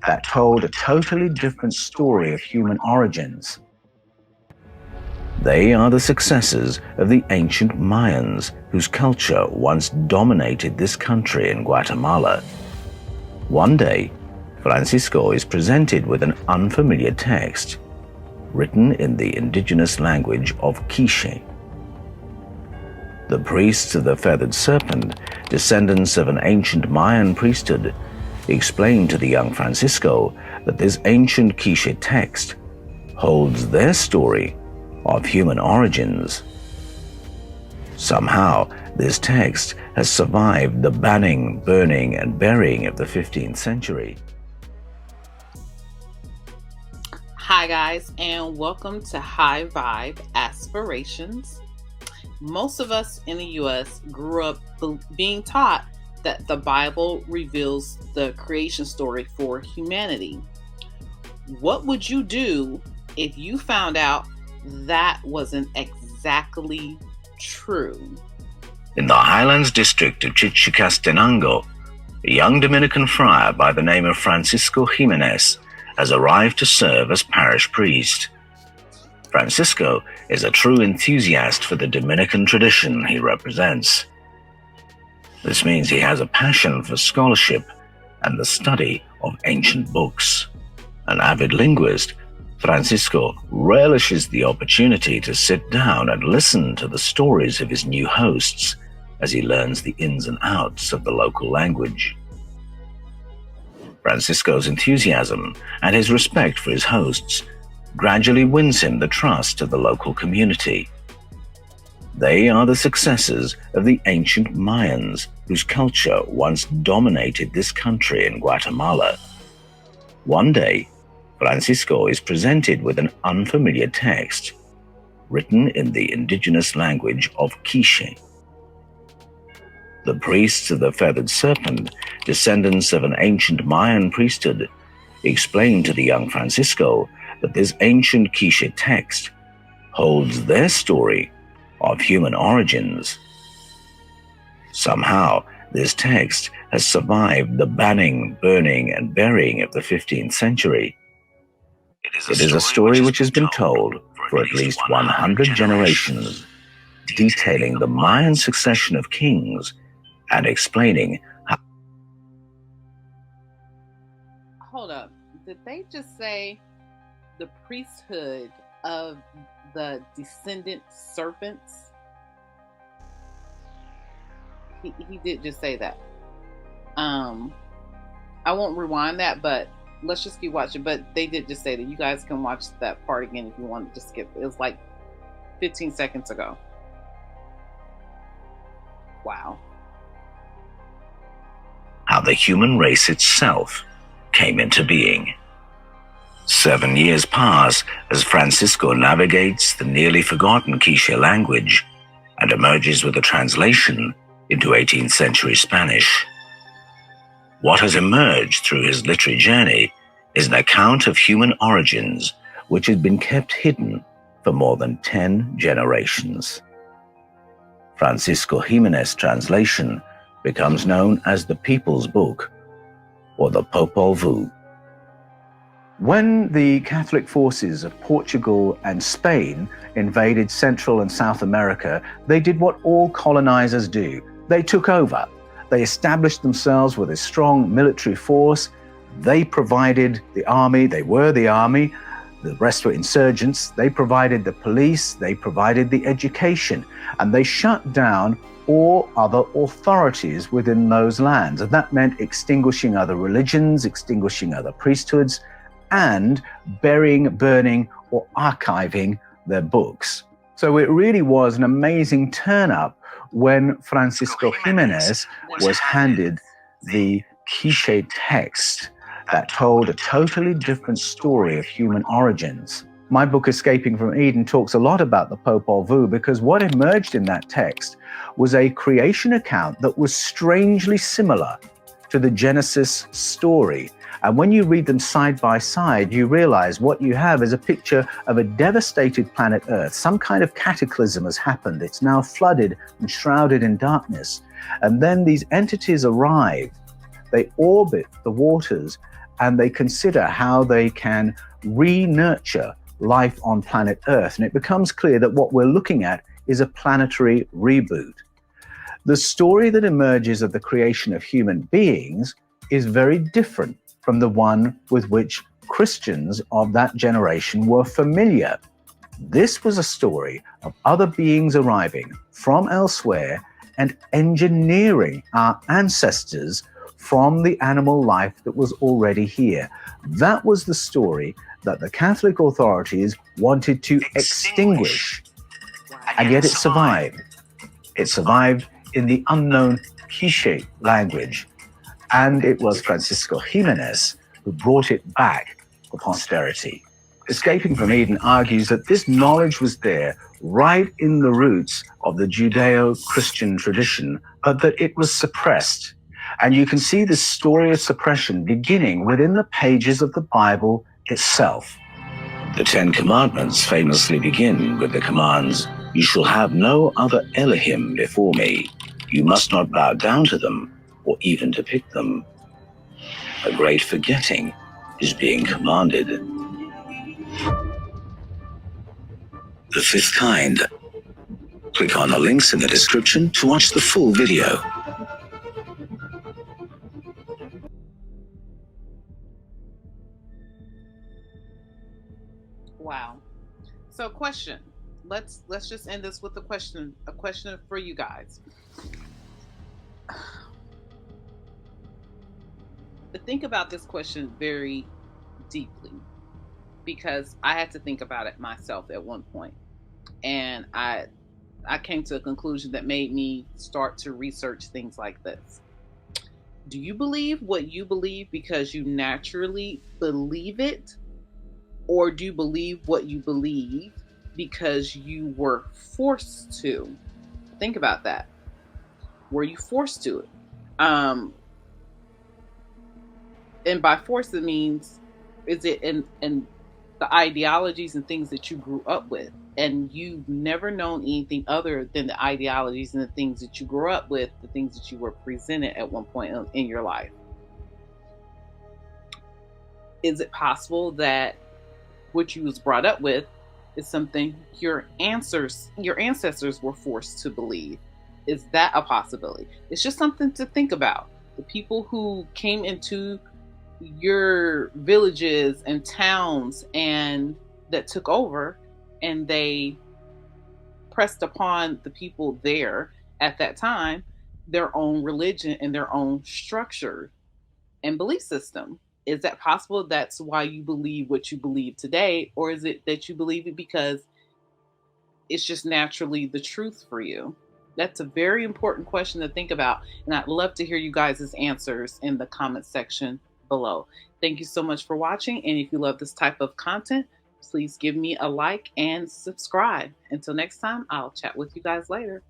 that told a totally different story of human origins. They are the successors of the ancient Mayans, whose culture once dominated this country in Guatemala. One day, Francisco is presented with an unfamiliar text, written in the indigenous language of 𝀭🀭🉾. The priests of the feathered serpent, descendants of an ancient Mayan priesthood, explain to the young Francisco that this ancient 𝀭🀭🉾 text holds their story of human origins. Somehow, this text has survived the banning, burning, and burying of the 15th century. Hi guys, and welcome to High Vibe Aspirations. Most of us in the U.S. grew up being taught that the Bible reveals the creation story for humanity. What would you do if you found out that wasn't exactly true? In the Highlands district of 𝀭🀭🉾, a young Dominican friar by the name of Francisco Jimenez has arrived to serve as parish priest. Francisco is a true enthusiast for the Dominican tradition he represents. This means he has a passion for scholarship and the study of ancient books. An avid linguist, Francisco relishes the opportunity to sit down and listen to the stories of his new hosts as he learns the ins and outs of the local language. Francisco's enthusiasm and his respect for his hosts gradually wins him the trust of the local community. They are the successors of the ancient Mayans, whose culture once dominated this country in Guatemala. One day, Francisco is presented with an unfamiliar text, written in the indigenous language of 𝀭🀭🉾🉾. The priests of the feathered serpent, descendants of an ancient Mayan priesthood, explain to the young Francisco that this ancient 𝀭🀭🉾 text holds their story of human origins. Somehow, this text has survived the banning, burning, and burying of the 15th century. It is a story which has been told for at least 100 generations, detailing the Mayan succession of kings and explaining how... Hold up. Did they just say the priesthood of the descendant serpents? He did just say that. I won't rewind that, but let's just keep watching. But they did just say that. You guys can watch that part again if you want to just skip. It was like 15 seconds ago. Wow. How the human race itself came into being. 7 years pass as Francisco navigates the nearly forgotten 𝀭🀭🉾 language and emerges with a translation into 18th century Spanish. What has emerged through his literary journey is an account of human origins which had been kept hidden for more than 10 generations. Francisco Jimenez's translation becomes known as the People's Book, or the 𝀭🀭🉾🉾. When the Catholic forces of Portugal and Spain invaded Central and South America, they did what all colonizers do. They took over. They established themselves with a strong military force. They provided the army. They were the army. The rest were insurgents. They provided the police. They provided the education. And they shut down all other authorities within those lands. And that meant extinguishing other religions, extinguishing other priesthoods, and burying, burning, or archiving their books. So it really was an amazing turn-up when Francisco Jimenez was handed the 𝀭🀭🉾 text that told a totally different story of human origins. My book, Escaping from Eden, talks a lot about the 𝀭🀭🉾🉾 because what emerged in that text was a creation account that was strangely similar to the Genesis story. And when you read them side by side, you realize what you have is a picture of a devastated planet Earth. Some kind of cataclysm has happened. It's now flooded and shrouded in darkness. And then these entities arrive. They orbit the waters and they consider how they can re-nurture life on planet Earth. And it becomes clear that what we're looking at is a planetary reboot. The story that emerges of the creation of human beings is very different from the one with which Christians of that generation were familiar. This was a story of other beings arriving from elsewhere and engineering our ancestors from the animal life that was already here. That was the story that the Catholic authorities wanted to extinguish. And yet it survived. It survived in the unknown 𝀭🀭🉾 language. And it was Francisco Jimenez who brought it back for posterity. Escaping from Eden argues that this knowledge was there right in the roots of the Judeo-Christian tradition, but that it was suppressed. And you can see this story of suppression beginning within the pages of the Bible itself. The Ten Commandments famously begin with the commands, "You shall have no other Elohim before me. You must not bow down to them or even depict them." A great forgetting is being commanded. The fifth kind. Click on the links in the description to watch the full video. Wow. So question. Let's just end this with a question for you guys. But think about this question very deeply, because I had to think about it myself at one point, and I came to a conclusion that made me start to research things like this. Do you believe what you believe because you naturally believe it, or do you believe what you believe because you were forced to? Think about that. Were you forced to it? And by force, it means, is it in the ideologies and things that you grew up with, and you've never known anything other than the ideologies and the things that you grew up with, the things that you were presented at one point in your life? Is it possible that what you was brought up with is something your ancestors were forced to believe? Is that a possibility? It's just something to think about. The people who came into your villages and towns and that took over, and they pressed upon the people there at that time their own religion and their own structure and belief system. Is that possible? That's why you believe what you believe today? Or is it that you believe it because it's just naturally the truth for you? That's a very important question to think about. And I'd love to hear you guys' answers in the comment section below. Thank you so much for watching. And if you love this type of content, please give me a like and subscribe. Until next time, I'll chat with you guys later.